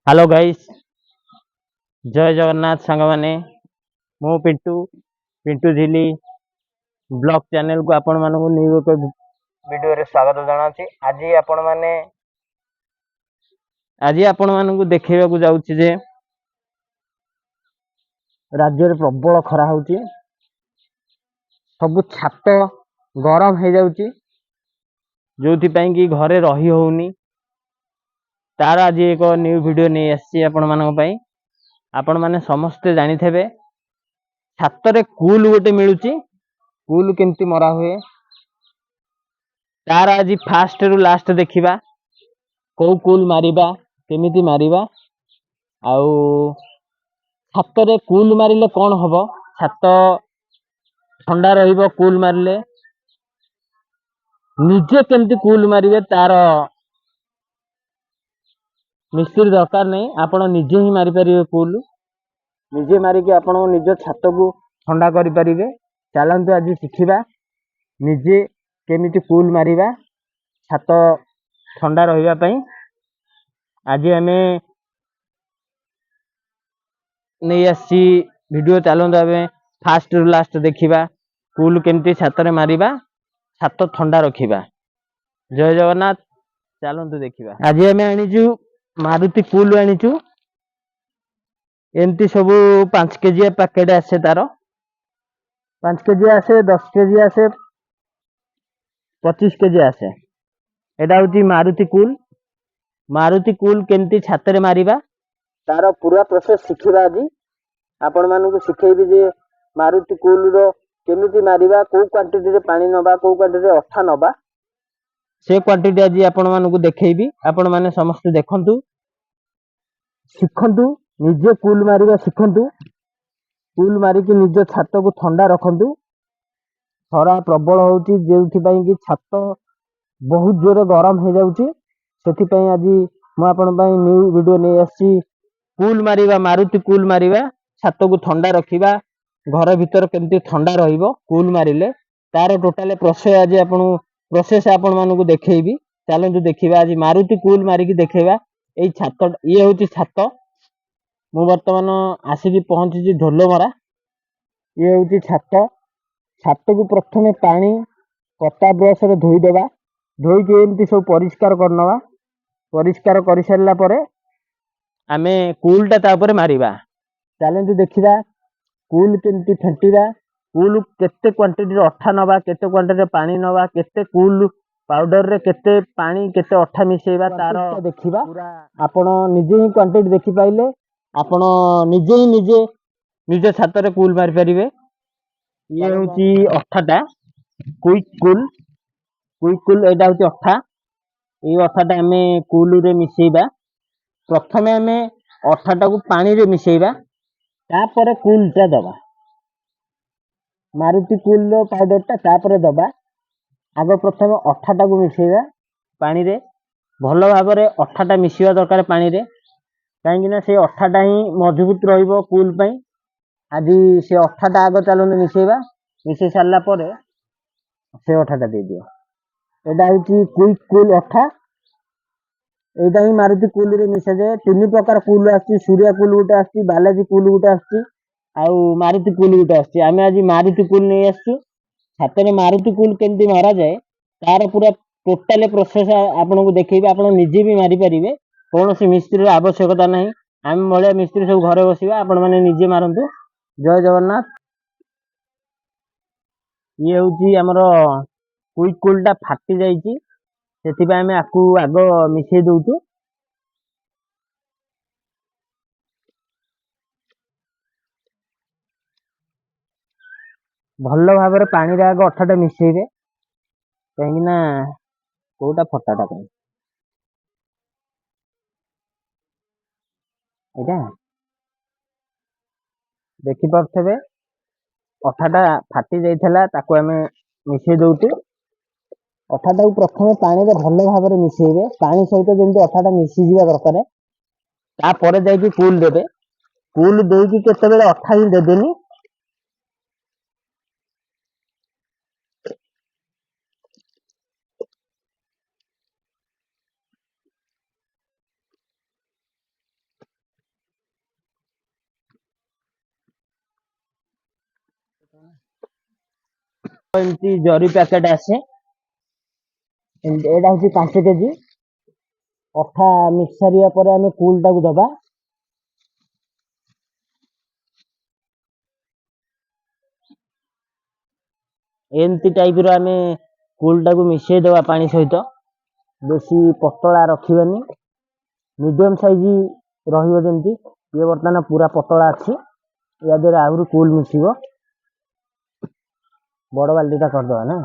Hello guys, जय जगन्नाथ सांग माने मु पिंटू पिंटू झिली ब्लॉग चैनल को आपण मानक न्यू एक वीडियो रे स्वागत जनाची। आज आपण मानक देखैबा को जाउची जे राज्य रे प्रबल खरा होउची, सब छात गरम हो जाउची, जोथि पई कि घरे रही होउनी। तार आज एक न्यू वीडियो नहीं आसी आपण मानक पई। आपण माने समस्ते जानी थेबे छात रे कूल गोटे मिलुची, कूल केमती मरा हुए तार आज फास्ट रु लास्ट देखिबा। को कूल मारिबा केमिति मारिबा, आउ छात रे कूल मारिले कोन हबो, छात ठंडा रहिबो कूल मारिले। निजे केमती कूल मारिबे तार मिस्त्री दरकार नहीं, आपण निजे ही मारी परिबे कूल। निजे मारिके आपण निज छात को ठंडा करि परिबे। चलंतु आज शिखिबा निजे केमिति कूल मारिबा छात ठंडा रहिबा पई। आज हमें नहीं आसी वीडियो, चलंतु आमे फास्ट रु लास्ट देखिबा कूल केमिति छात रे मारिबा, छात ठंडा रखिबा। जय जगन्नाथ, चलंतु देखिबा। आज हमें आनिचु मारुति कूल आनिचु, एमती सब 5 केजी पैकेट आसे। तार 5 केजी आसे, 10 केजी आसे, 25 केजी आसे। एटा होची मारुति कूल। मारुति कूल केमती छात रे मारिबा तार पूरा प्रोसेस शिखिबा। आज आपण मानू को शिखेबी जे मारुति कूल रो केमिति मारिबा, को क्वांटिटी रे पानी नबा, को क्वांटिटी रे अठा नबा, से क्वांटिटी आज आपण मानू को देखेबी। आपण माने समस्त देखंतु, शिखंतु, निजे कूल मारिबा शिखंतु। कूल मारिकी निज छात को ठंडा रखंतु। खरा प्रबल होउची, जेउथि पई कि छात बहुत जोर गरम हो जाउची। सेथि पई आज मु आपण पई न्यू वीडियो नै आसी कूल मारिबा, मारुति कूल मारिबा, छात को ठंडा रखिबा। घर भीतर केमती ठंडा रहिबो कूल मारिले, तार टोटल प्रोसेस आज आपण मानू को देखेबी। चलंतु देखिबा आज मारुति कूल मारिकी देखेबा। एई छात ये होची छात। मु वर्तमान आसिकी पहुंची ढोलमरा। ये होची छात। छात को प्रथमे पानी कता ब्रश रे धोई देबा। धोई के एमती सब परिष्कार करनवा। परिष्कार कर सारला परे आमे कूल ता ऊपर मारिबा। चलंतु देखिबा कूल केमती फेंटीबा। कूल केते क्वांटिटी रे अठा नबा, केते क्वांटिटी रे पानी नबा, केते कूल पाउडर रे केते पानी केते अठा मिसेइबा तार देखिबा। आपण निजे ही क्वांटिटी देखि पाइले आपण निजे ही निजे छात रे कूल मारि परिबे। ये होची अठाटा क्विक कूल। क्विक कूल एटा होची अठा। ए अठाटा हमें कूल रे मिसेइबा। प्रथमे हमें अठाटा को पानी रे मिसेइबा, तापर कूल टा दबा। मारुति कूल रो पाउडर टा तापर दबा। आगो प्रथमे अठाटा को मिसेइबा पानी रे। भल भाव रे अठाटा मिसिबा दरकार पानी रे, काहेकि ना से अठाटा ही मजबूत रहिबो कूल पई। आज से अठाटा आगो चलन मिसेइबा। मिसेइ सारला परे से अठाटा दे दियो। एटा होची क्विक कूल अठा। एटा ही मारुति कूल रे मिसा जाए। तीन प्रकार कूल आछि, सूर्या कूल गुटे आछि, बालाजी कूल गुटे आछि, आउ मारुति कूल गुटे आछि। आमे आज मारुति कूल नै आछु। छात रे मारुति कूल केमती मारा जाए तार पूरा टोटल प्रोसेस आपन को देखैबे। आपण निजे भी मारी परिबे, कोनोसी मिस्त्री रे आवश्यकता नहीं। आमे भले मिस्त्री सब घरे बसिबा, आपण माने निजे मारंतु। जय जगन्नाथ। ये होची हमरो क्विक कूल टा फाटी जाईची, सेथि पय आमे आकु आगो मिसेइ दउचु। भल भाव रे पानी रे आगो अठाटा मिसेइबे, काहेकि ना कोटा फटाटा पय एटा देखि परथेबे। अठाटा फाटी जाइथला, ताको आमे मिसेइ दउचु। अठाटा को प्रथमे पानी रे भल भाव रे मिसेइबे। पानी सहित जेमति अठाटा मिसि जिबा दरकार, ता परे जाईकी कूल देबे। कूल देईकी केतेबेले अठा ही देबेनी। एमती जरी पैकेट आसे एटा हूँ 5 केजी अठा मिक्स सारिया पर आम कूल टाक दबा एमती टाइप रो आम कूल टाक मिसई दबा पानी सहित बेसी पतला रखिबानी मीडियम साइज रहिबो जेमती ये बर्तमान पूरा पतला अच्छी या देहरे आहुरी कूल मिसिबो बड़ बाल्टीटा करदे ना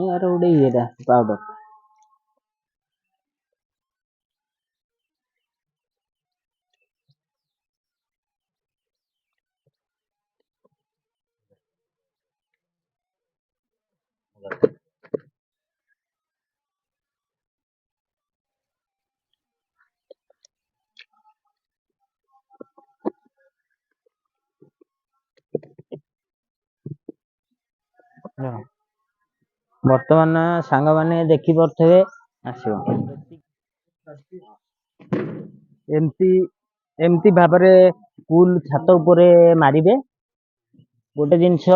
यार गोटे ये पाउडर बर्तमान सांग माने देखी पड़े आसो एमती एमती भाव कूल छात उपरे मारिबे गोटे जिनस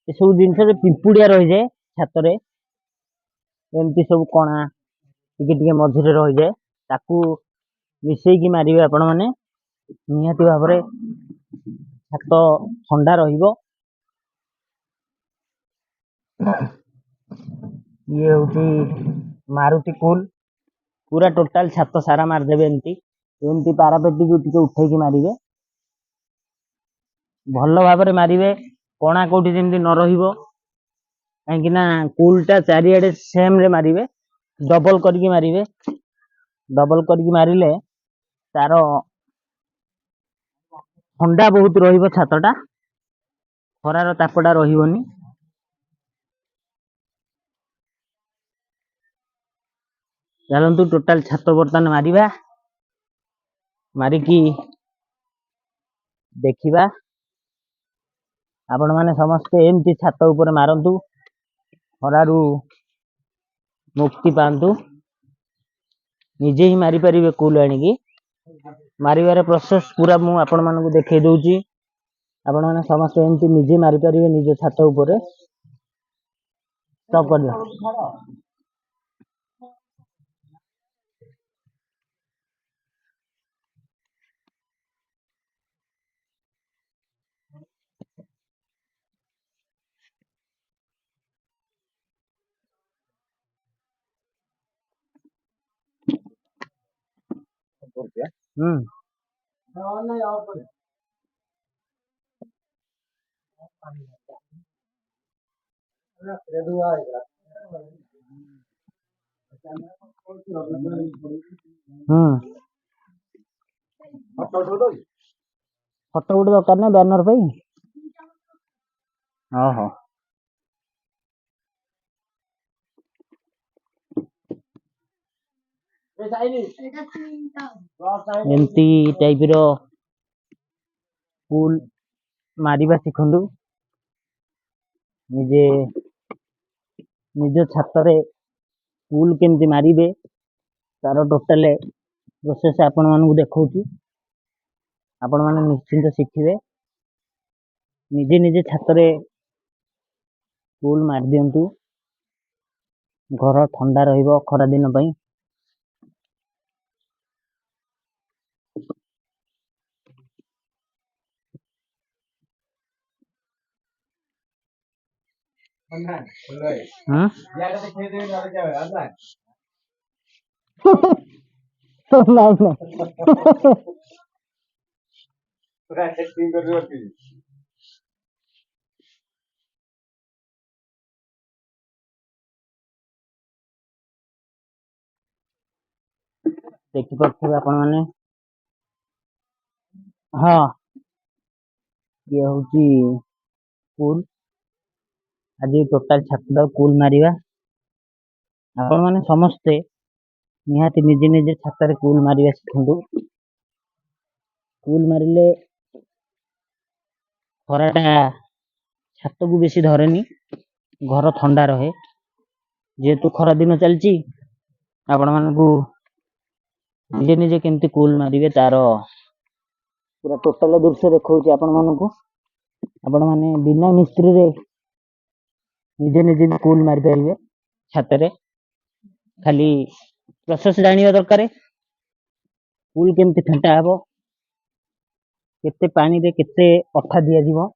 ये सब जिनस पिंपुड़िया रही जाए छात एमती सब कणा टिके मझिरे रही जाए ताकू मिसेकी मारिबे आपण माने निहाती भाव छात ठंडा रहिबो ये हूँ मारुति कूल पूरा टोटाल छात सारा मारदेवे एमती एमती पारापेटी को टिके उठेकी मारिबे भल भाव मारिबे कणा कोठी जेमती न रहिबो कहीं कूलटा चारिआडे सेम रे मारिबे डबल करके मारिबे डबल करके मारिले तार ठंडा बहुत रहिबो छातटा खरार तापटा रहिबोनी चलतु टोटाल छात बर्तमान मारिबा मारिकी देखिबा आपण माने समस्ते एमती छात ऊपर मारंतु खरारू मुक्ति पांतु निजे ही मारी परिबे कूल आनिकी मारिबार प्रोसेस पूरा मु आपण मानकु देखै दउची आपण माने समस्त एमती निजे मारी परिबे निजे छात ऊपर स्टॉप कर दियो फोटो गुटे दरकार ना बैनर पे ओहो एमती टाइप रो कूल मारिबा शिखंदु निजे निज छात रे कूल केमती मारिबे तार टोटाल प्रोसेस आपण मानकु देखौची आपण माने निश्चिंत शिखिबे निजे निजे छात रे कूल मार दियंतु घर ठंडा रहिबो खरा दिन पई ନାଇଁ ନାଇଁ ପୁରା ସେଟିଂ କରି ରଖିବି। ଦେଖିପାରୁଥିବେ ଆପଣ ମାନେ। ହଁ ଇଏ ହଉଛି କୁଲ। ଆଜି ଟୋଟାଲ ଛାତଟାକୁ କୁଲ ମାରିବା। ଆପଣ ମାନେ ସମସ୍ତେ ନିହାତି ନିଜେ ନିଜେ ଛାତରେ କୁଲ ମାରିବା ଶିଖନ୍ତୁ। କୁଲ ମାରିଲେ ଖରାଟା ଛାତକୁ ବେଶୀ ଧରେନି, ଘର ଥଣ୍ଡା ରହେ। ଯେହେତୁ ଖରା ଦିନ ଚାଲିଛି, ଆପଣ ମାନଙ୍କୁ ନିଜେ ନିଜେ କେମିତି କୁଲ ମାରିବେ ତାର ପୁରା ଟୋଟାଲ ଦୃଶ୍ୟ ଦେଖଉଛି ଆପଣ ମାନଙ୍କୁ। ଆପଣ ମାନେ ବିନା ମିସ୍ତ୍ରୀରେ ନିଜେ ନିଜେ ବି କୁଲ ମାରିପାରିବେ ଛାତରେ। ଖାଲି ପ୍ରୋସେସ ଜାଣିବା ଦରକାର। କୁଲ କେମିତି ଫେଣ୍ଟା ହବ, କେତେ ପାଣିରେ କେତେ ଅଠା ଦିଆଯିବ,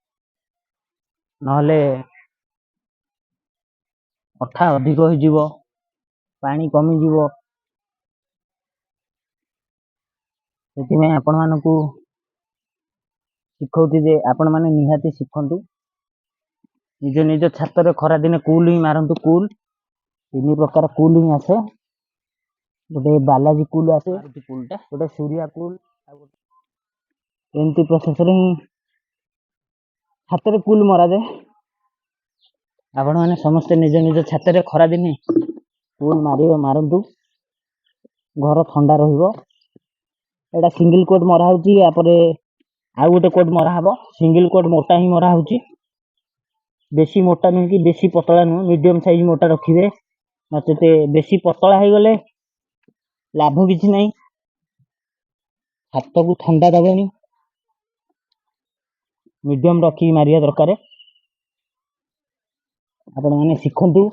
ନହେଲେ ଅଠା ଅଧିକ ହେଇଯିବ, ପାଣି କମିଯିବ। ସେଥିପାଇଁ ଆପଣ ମାନଙ୍କୁ ଶିଖଉଛି ଯେ ଆପଣ ମାନେ ନିହାତି ଶିଖନ୍ତୁ। ନିଜ ନିଜ ଛାତରେ ଖରାଦିନେ କୁଲ ହିଁ ମାରନ୍ତୁ। କୁଲ 3 ପ୍ରକାର କୁଲ ହିଁ ଆସେ। ଗୋଟେ ବାଲାଜୀ କୁଲ ଆସେ, ଗୋଟେ ସୂର୍ୟା କୁଲ, ଏମିତି ପ୍ରୋସେସରେ ହିଁ ଛାତରେ କୁଲ ମରାଯାଏ। ଆପଣ ମାନେ ସମସ୍ତେ ନିଜ ନିଜ ଛାତରେ ଖରାଦିନେ କୁଲ ମାରନ୍ତୁ। ଘର ଥଣ୍ଡା ରହିବ। ଏଇଟା ସିଙ୍ଗଲ କୋଟ ମରା ହଉଛି, ୟାପରେ ଆଉ ଗୋଟେ କୋଟ ମରା ହବ। ସିଙ୍ଗଲ କୋଟ ମୋଟା ହିଁ ମରା ହଉଛି। ବେଶୀ ମୋଟା ନୁହେଁ କି ବେଶୀ ପତଳା ନୁହେଁ, ମିଡିୟମ ସାଇଜ ମୋଟା ରଖିବେ। ନଚେତ ବେଶୀ ପତଳା ହେଇଗଲେ ଲାଭ କିଛି ନାହିଁ, ହାତକୁ ଥଣ୍ଡା ଦବନି। ମିଡିୟମ ରଖିକି ମାରିବା ଦରକାର। ଆପଣ ମାନେ ଶିଖନ୍ତୁ।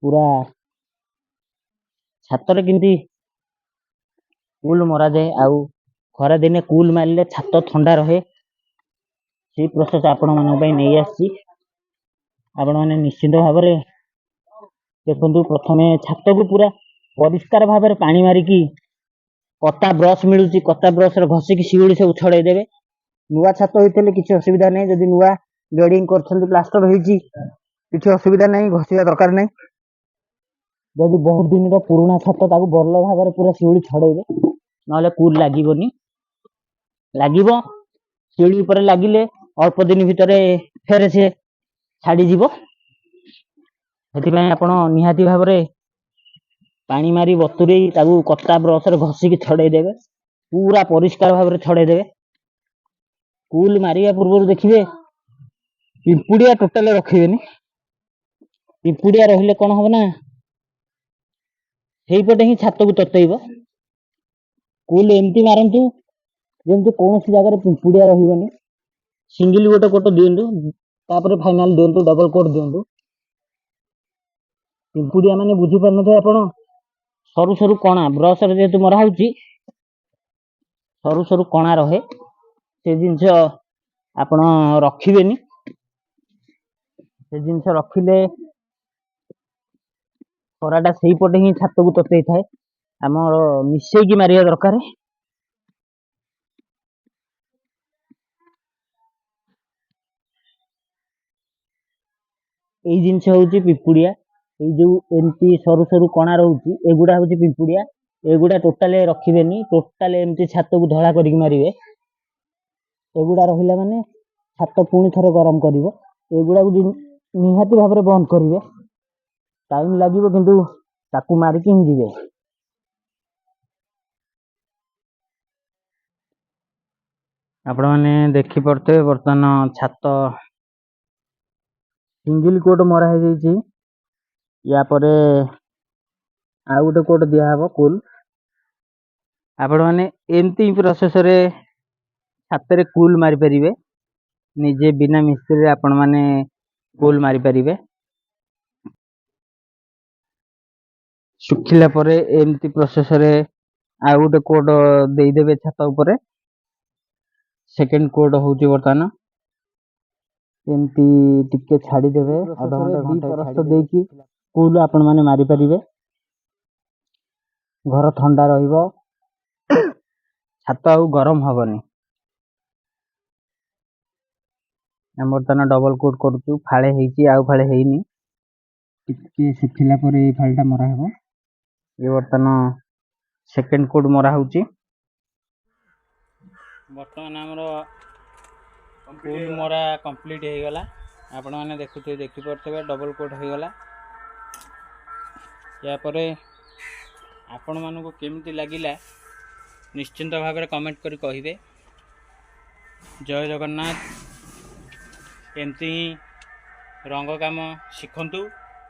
ପୁରା ଛାତରେ କେମିତି କୁଲ ମରାଯାଏ, ଆଉ ଖରା ଦିନେ କୁଲ ମାରିଲେ ଛାତ ଥଣ୍ଡା ରହେ। ସେଇ ପ୍ରୋସେସ ଆପଣ ମାନଙ୍କ ପାଇଁ ନେଇ ଆସିଛି। ଆପଣ ମାନେ ନିଶ୍ଚିନ୍ତ ଭାବରେ ଦେଖନ୍ତୁ। ପ୍ରଥମେ ଛାତକୁ ପୁରା ପରିଷ୍କାର ଭାବରେ ପାଣି ମାରିକି, କତା ବ୍ରଶ ମିଳୁଛି, କତା ବ୍ରଶ ରେ ଘଷିକି ଶିଉଳି ସବୁ ଛଡେଇ ଦେବେ। ନୂଆ ଛାତ ହେଇଥିଲେ କିଛି ଅସୁବିଧା ନାହିଁ। ଯଦି ନୂଆ ବେଡିଂ କରିଛନ୍ତି, ପ୍ଲାଷ୍ଟର ହେଇଛି, କିଛି ଅସୁବିଧା ନାହିଁ, ଘଷିବା ଦରକାର ନାହିଁ। ଯଦି ବହୁତ ଦିନର ପୁରୁଣା ଛାତ, ତାକୁ ଭଲ ଭାବରେ ପୁରା ଶିଉଳି ଛଡେଇବେ, ନହେଲେ କୁଲ ଲାଗିବନି। ଲାଗିବ, ଶିଉଳି ଉପରେ ଲାଗିଲେ ଅଳ୍ପ ଦିନ ଭିତରେ ଫେରେ ସେ ଛାଡିଯିବ। ସେଥିପାଇଁ ଆପଣ ନିହାତି ଭାବରେ ପାଣି ମାରି ବତୁରେଇ ତାକୁ କତା ବ୍ରସରେ ଘଷିକି ଛଡେଇ ଦେବେ। ପୁରା ପରିଷ୍କାର ଭାବରେ ଛଡେଇ ଦେବେ। କୁଲ ମାରିବା ପୂର୍ବରୁ ଦେଖିବେ ପିମ୍ପୁଡିଆ ଟୋଟାଲ ରଖିବେନି। ପିମ୍ପୁଡିଆ ରହିଲେ କଣ ହବ ନା, ସେଇପଟେ ହିଁ ଛାତକୁ ତତେଇବ। କୁଲ ଏମିତି ମାରନ୍ତୁ ଯେମିତି କୌଣସି ଜାଗାରେ ପିମ୍ପୁଡିଆ ରହିବନି। ସିଙ୍ଗଲ ଗୋଟେ କୋଟ ଦିଅନ୍ତୁ, ତାପରେ ଫାଇନାଲ ଦିଅନ୍ତୁ, ଡବଲ କୋଟ ଦିଅନ୍ତୁ। ପିମ୍ପୁଡିଆ ମାନେ ବୁଝିପାରୁନଥିବେ ଆପଣ, ସରୁ ସରୁ କଣା ବ୍ରସରେ ଯେହେତୁ ମରା ହଉଛି, ସରୁ ସରୁ କଣା ରହେ। ସେ ଜିନିଷ ଆପଣ ରଖିବେନି। ସେ ଜିନିଷ ରଖିଲେ ଖରାଟା ସେଇପଟେ ହିଁ ଛାତକୁ ତତେଇ ଥାଏ। ଆମର ମିଶେଇକି ମାରିବା ଦରକାର। ଏଇ ଜିନିଷ ହଉଛି ପିମ୍ପୁଡିଆ। ଏଇ ଯୋଉ ଏମିତି ସରୁ ସରୁ କଣା ରହୁଛି, ଏଗୁଡା ହଉଛି ପିମ୍ପୁଡିଆ। ଏଗୁଡା ଟୋଟାଲି ରଖିବେନି। ଟୋଟାଲି ଏମିତି ଛାତକୁ ଧଳା କରିକି ମାରିବେ। ଏଗୁଡା ରହିଲା ମାନେ ଛାତ ପୁଣି ଥରେ ଗରମ କରିବ। ଏଗୁଡାକୁ ନିହାତି ଭାବରେ ବନ୍ଦ କରିବେ। ଟାଇମ ଲାଗିବ, କିନ୍ତୁ ତାକୁ ମାରିକି ହିଁ ଯିବେ। ଆପଣ ମାନେ ଦେଖିପାରୁଥିବେ, ବର୍ତ୍ତମାନ ଛାତ ସିଙ୍ଗଲ କୋଟ ମରା ହେଇଯାଇଛି। ୟା ପରେ ଆଉ ଗୋଟେ କୋଟ ଦିଆହବ କୁଲ। ଆପଣ ମାନେ ଏମିତି ପ୍ରୋସେସରେ ଛାତରେ କୁଲ ମାରିପାରିବେ। ନିଜେ ବିନା ମିସ୍ତ୍ରୀରେ ଆପଣ ମାନେ କୁଲ ମାରିପାରିବେ। ଶୁଖିଲା ପରେ ଏମିତି ପ୍ରୋସେସରେ ଆଉ ଗୋଟେ କୋଟ ଦେଇଦେବେ ଛାତ ଉପରେ। ସେକେଣ୍ଡ କୋଟ ହଉଛି ବର୍ତ୍ତମାନ ଏମିତି ଟିକେ ଛାଡିଦେବେ, ଅଧଘଣ୍ଟେ ଘଣ୍ଟେ ଦେଇକି କୁଲ ଆପଣ ମାନେ ମାରିପାରିବେ। घर ठंडा रहिबो छात आउ गरम हबनी। हम बर्तमान डबल कोट करूछु फाळे हेची आउ फाळे हेइनी टिके सुखिला पर ए फाळटा मरा हबो। ये बर्तमान सेकंड कोट मरा होची। बर्तमान हमरो कोट मरा कंप्लीट हे गला। आपण माने देखुते देखि परतबे डबल कोट हे गला। या परे आपण मानको केमती लागिला निश्चिंत भाव में कमेंट करी कहिबे। जय जगन्नाथ। एमती रंग काम शिखंतु।